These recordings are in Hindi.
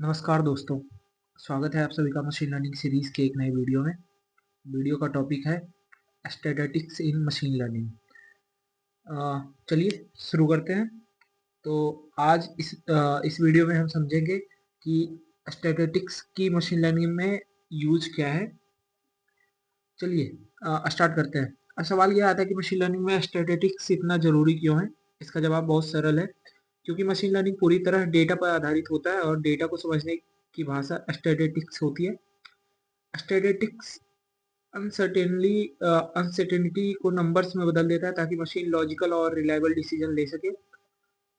नमस्कार दोस्तों, स्वागत है आप सभी का मशीन लर्निंग सीरीज़ के एक नए वीडियो में। वीडियो का टॉपिक है स्टैटिस्टिक्स इन मशीन लर्निंग। चलिए शुरू करते हैं। तो आज इस वीडियो में हम समझेंगे कि स्टैटिस्टिक्स की मशीन लर्निंग में यूज क्या है। चलिए स्टार्ट करते हैं। सवाल ये आता है कि मशीन लर्निंग में स्टैटिस्टिक्स इतना ज़रूरी क्यों है। इसका जवाब बहुत सरल है, क्योंकि मशीन लर्निंग पूरी तरह डेटा पर आधारित होता है और डेटा को समझने की भाषा स्टैटिस्टिक्स होती है। स्टैटिस्टिक्स अनसर्टेनिटी को नंबर्स में बदल देता है ताकि मशीन लॉजिकल और रिलायबल डिसीजन ले सके।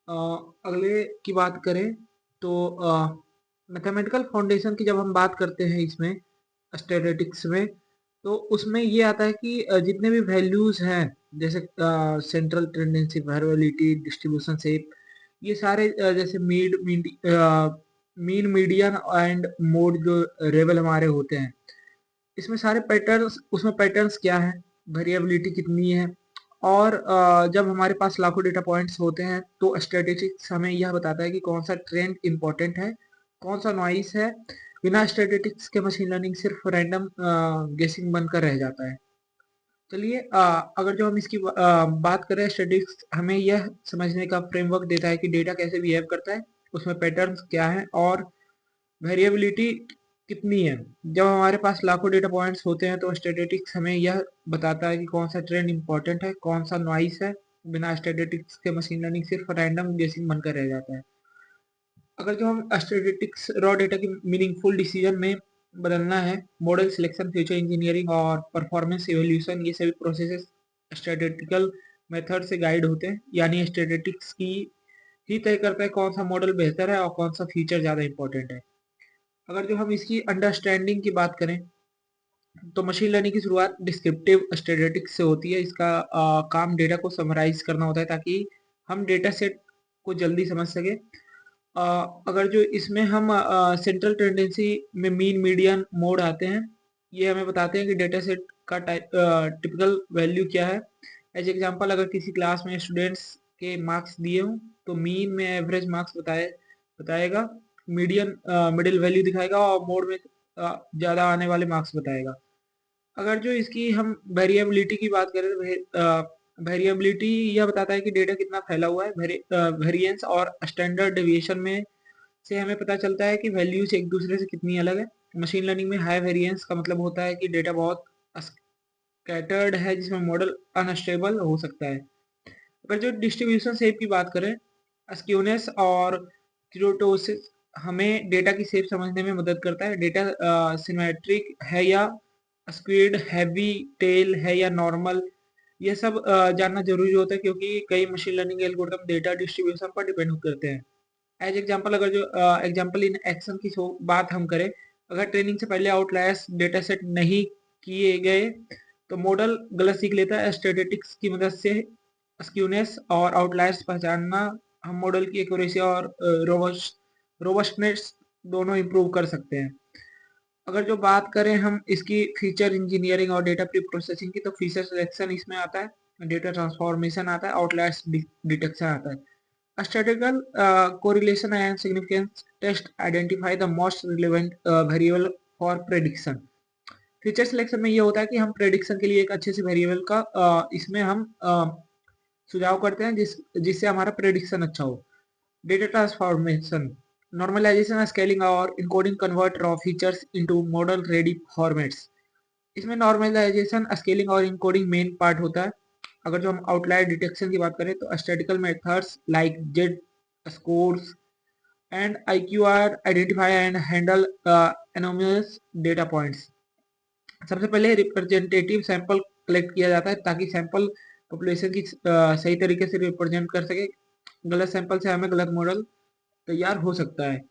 अगले की बात करें तो मैथमेटिकल फाउंडेशन की जब हम बात करते हैं इसमें स्टैटिस्टिक्स में, तो उसमें ये आता है कि जितने भी वैल्यूज हैं, जैसे central tendency, variability, distribution shape, ये सारे जैसे मीन, मीडियन एंड मोड जो लेवल हमारे होते हैं, इसमें सारे पैटर्न्स, उसमें पैटर्न्स क्या है, वेरिएबिलिटी कितनी है, और जब हमारे पास लाखों डेटा पॉइंट्स होते हैं तो स्टैटिस्टिक्स हमें यह बताता है कि कौन सा ट्रेंड इंपॉर्टेंट है, कौन सा नॉइस है। बिना स्टैटिस्टिक्स के मशीन लर्निंग सिर्फ रैंडम गेसिंग बनकर रह जाता है। चलिए अगर जो हम इसकी बात करें, स्टैटिस्टिक्स हमें यह समझने का फ्रेमवर्क देता है कि डेटा कैसे बिहेव करता है, उसमें पैटर्न्स क्या है और वेरिएबिलिटी कितनी है। जब हमारे पास लाखों डेटा पॉइंट्स होते हैं तो स्टैटिस्टिक्स हमें यह बताता है कि कौन सा ट्रेंड इंपॉर्टेंट है, कौन सा नॉइस है। बिना स्टैटिस्टिक्स के मशीन लर्निंग सिर्फ रैंडम गेसिंग बनकर रह जाता है। अगर जो हम स्टैटिस्टिक्स रॉ डेटा की मीनिंगफुल डिसीजन में बदलना है, मॉडल सिलेक्शन, फ्यूचर इंजीनियरिंग और परफॉर्मेंस इवोल्यूशन, ये सभी प्रोसेसेस स्टैटिस्टिकल मेथड से गाइड होते हैं। यानी स्टैटिस्टिक्स की ही तय करता है कौन सा मॉडल बेहतर है और कौन सा फीचर ज़्यादा इंपॉर्टेंट है। अगर जो हम इसकी अंडरस्टैंडिंग की बात करें, तो मशीन लर्निंग की शुरुआत डिस्क्रिप्टिव स्टैटिस्टिक्स से होती है। इसका काम डेटा को समराइज करना होता है ताकि हम डेटा सेट को जल्दी समझ सके। अगर जो इसमें हम सेंट्रल टेंडेंसी में मीन, मीडियन, मोड आते हैं, ये हमें बताते हैं कि डेटा सेट का टिपिकल वैल्यू क्या है। एज एग्जांपल, अगर किसी क्लास में स्टूडेंट्स के मार्क्स दिए हों तो मीन में एवरेज मार्क्स बताएगा, मीडियन मिडिल वैल्यू दिखाएगा और मोड में ज़्यादा आने वाले मार्क्स बताएगा। अगर जो इसकी हम वेरिएबिलिटी की बात करें तो वेरिएबिलिटी यह बताता है कि डेटा कितना फैला हुआ है। वेरिएंस और स्टैंडर्ड डेविएशन में से हमें पता चलता है कि वैल्यूज एक दूसरे से कितनी अलग है। मशीन लर्निंग में हाई वेरिएंस का मतलब होता है कि डेटा बहुत स्कैटर्ड है, जिसमें मॉडल अनस्टेबल हो सकता है। अगर जो डिस्ट्रीब्यूशन शेप की बात करें, स्क्यूनेस और क्यूरोटोसिस हमें डेटा की शेप समझने में मदद करता है। डेटा सिमेट्रिक है या स्क्वीड, हैवी टेल है या नॉर्मल, ये सब जानना जरूरी होता है, क्योंकि कई machine learning algorithm data distribution पर डिपेंड करते हैं। एज एग्जांपल, अगर जो एग्जांपल इन एक्शन की बात हम करें, अगर ट्रेनिंग से पहले आउटलायर्स डेटा सेट नहीं किए गए तो मॉडल गलत सीख लेता है। स्टैटिस्टिक्स की मदद से स्क्यूनेस और आउटलायर्स पहचानना, हम मॉडल की एक्यूरेसी और रोबस्टनेस दोनों इंप्रूव कर सकते हैं। अगर जो बात करें हम इसकी फीचर इंजीनियरिंग और डेटा प्री प्रोसेसिंग की, तो फीचर सिलेक्शन इसमें आता है, डेटा ट्रांसफॉर्मेशन आता है, आउटलायर्स डिटेक्शन आता है। Statistical correlation and significance test identify the most relevant variable for prediction. Feature selection में ये होता है कि हम प्रेडिक्शन के लिए एक अच्छे से वेरिएबल का इसमें हम सुझाव करते हैं जिससे हमारा प्रेडिक्शन अच्छा हो। डेटा ट्रांसफॉर्मेशन, नॉर्मलाइजेशन, स्केलिंग और encoding convert raw features into model ready formats. इसमें नॉर्मलाइजेशन, स्केलिंग और इनकोडिंग मेन पार्ट होता है। अगर जो हम आउटलायर डिटेक्शन की बात करें, तो statistical methods like Z scores and IQR identify and handle anomalous data points. सबसे पहले रिप्रेजेंटेटिव सैंपल कलेक्ट किया जाता है ताकि सैंपल पॉपुलेशन की सही तरीके से रिप्रेजेंट कर सके। गलत सैंपल से हमें गलत मॉडल तैयार हो सकता है।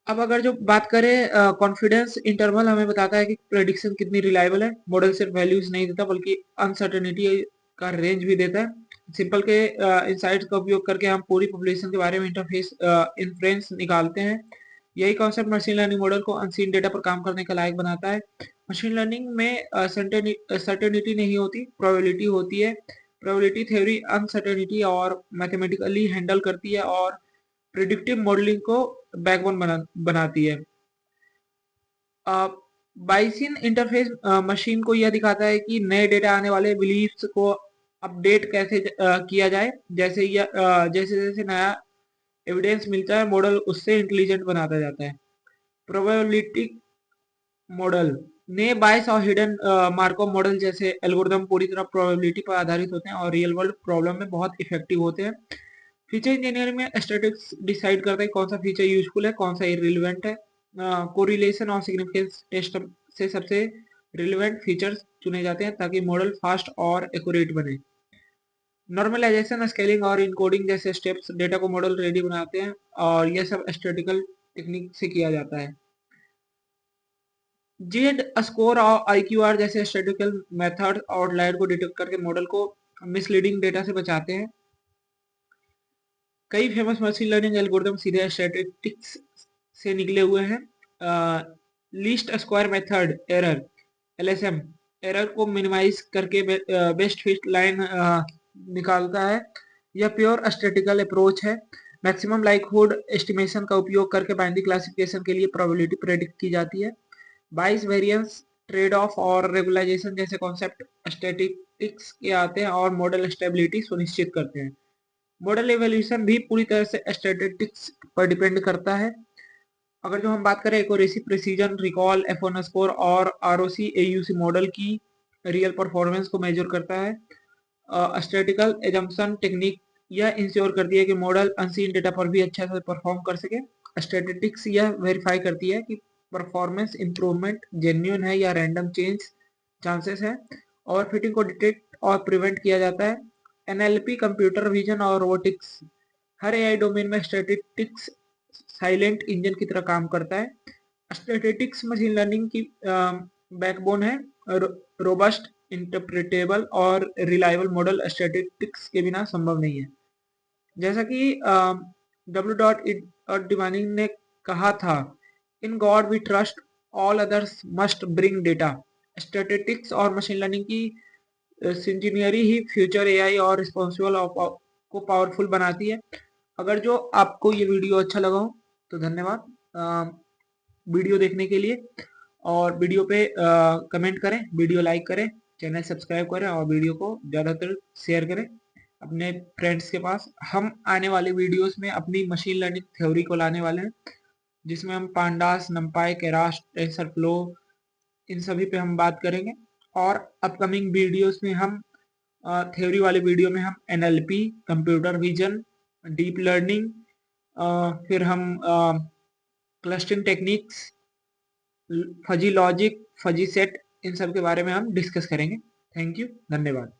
अब अगर जो बात करें, कॉन्फिडेंस इंटरवल हमें बताता है कि प्रेडिक्शन कितनी रिलायबल है। मॉडल सिर्फ वैल्यूज नहीं देता बल्कि अनसर्टेनिटी का रेंज भी देता है। सिंपल के इनसाइट्स का उपयोग करके हम पूरी पॉपुलेशन के बारे में इंटरफेस इन्फ्रेंस निकालते हैं। यही कॉन्सेप्ट मशीन लर्निंग मॉडल को अनसीन डेटा पर काम करने का लायक बनाता है। मशीन लर्निंग में सर्टेनिटी नहीं होती, प्रोबेबिलिटी होती है। प्रोबेबिलिटी थ्योरी अनसर्टेनिटी और मैथमेटिकली हैंडल करती है और प्रिडिक्टिव मॉडलिंग को बैकबोन बनाती है। बाइसिन इंटरफेस मशीन को यह दिखाता है कि नए डेटा आने वाले बिलीफ्स को अपडेट कैसे किया जाए। जैसे जैसे नया एविडेंस मिलता है, मॉडल उससे इंटेलिजेंट बनाता जाता है। प्रोबेबिलिटी मॉडल ने बायस और हिडन मार्कअप मॉडल जैसे एल्गोरिदम पूरी तरह प्रोबेबिलिटी पर आधारित होते हैं और रियल वर्ल्ड प्रॉब्लम में बहुत इफेक्टिव होते हैं। फीचर इंजीनियरिंग में स्टैटिस्टिक्स डिसाइड करता है कौन सा फीचर यूजफुल है, कौन सा इररिलेवेंट है। कोरिलेशन और सिग्निफिकेंस टेस्ट से सबसे रिलेवेंट फीचर्स चुने जाते हैं ताकि मॉडल फास्ट और एक्यूरेट बने। नॉर्मलाइजेशन, स्केलिंग और इनकोडिंग जैसे स्टेप्स डेटा को मॉडल रेडी बनाते हैं और यह सब स्टैटिस्टिकल टेक्निक से किया जाता है। जेड स्कोर और IQR जैसे स्टैटिस्टिकल मेथड आउटलायर को डिटेक्ट करके मॉडल को मिसलीडिंग डेटा से बचाते हैं। कई फेमस मशीन लर्निंग एल्गोरिदम सीधे स्टैटिस्टिक्स से निकले हुए हैं। Least square method error LSM error को मिनिमाइज करके बेस्ट फिट लाइन निकालता है। यह प्योर स्टैटिस्टिकल अप्रोच है। मैक्सिमम लाइक्हुड एस्टिमेशन का उपयोग करके बाइनरी क्लासिफिकेशन के लिए प्रोबेबिलिटी प्रेडिक्ट की जाती है। बाइस वेरिएंस, ट्रेड ऑफ और रेगुलाइजेशन जैसे कॉन्सेप्ट स्टैटिस्टिक्स के आते हैं और मॉडल स्टेबिलिटी सुनिश्चित करते हैं। मॉडल एवोल्यूशन भी पूरी तरह से स्टैटिस्टिक्स पर डिपेंड करता है। अगर जो हम बात करें accuracy, precision, recall, F1 score और ROC AUC मॉडल की रियल परफॉर्मेंस को मेजर करता है। स्टैटिस्टिकल एजम्पशन टेक्निक यह इंश्योर करती है कि मॉडल अनसीन डेटा पर भी अच्छा से परफॉर्म कर सके। स्टैटिस्टिक्स यह वेरीफाई करती है कि परफॉर्मेंस इंप्रूवमेंट जेन्युइन है या रैंडम चेंज चांसेस है, और फिटिंग को डिटेक्ट और प्रिवेंट किया जाता है। NLP, कंप्यूटर विजन और रोबोटिक्स, हर AI डोमेन में स्टैटिस्टिक्स साइलेंट इंजन की तरह काम करता है। स्टैटिस्टिक्स मशीन लर्निंग की बैकबोन है। रोबस्ट, इंटरप्रेटेबल और रिलायबल मॉडल स्टैटिस्टिक्स के बिना संभव नहीं है। जैसा कि W.It ने कहा था, in God we trust, all others must bring data. Statistics और मशीन लर्निंग की इंजीनियरिंग ही फ्यूचर AI और रिस्पॉन्सिबल को पावरफुल बनाती है। अगर जो आपको ये वीडियो अच्छा लगा हो तो धन्यवाद वीडियो देखने के लिए, और वीडियो पे कमेंट करें, वीडियो लाइक करें, चैनल सब्सक्राइब करें और वीडियो को ज़्यादातर शेयर करें अपने फ्रेंड्स के पास। हम आने वाले वीडियोस में अपनी मशीन लर्निंग थ्योरी को लाने वाले हैं, जिसमें हम पांडास, नंपाई, केरास, टेंसरफ्लो, इन सभी पे हम बात करेंगे। और अपकमिंग वीडियोस में हम थ्योरी वाले वीडियो में हम NLP, computer vision, deep learning, फिर हम clustering techniques, fuzzy logic, fuzzy set, इन सब के बारे में हम डिस्कस करेंगे। थैंक यू, धन्यवाद।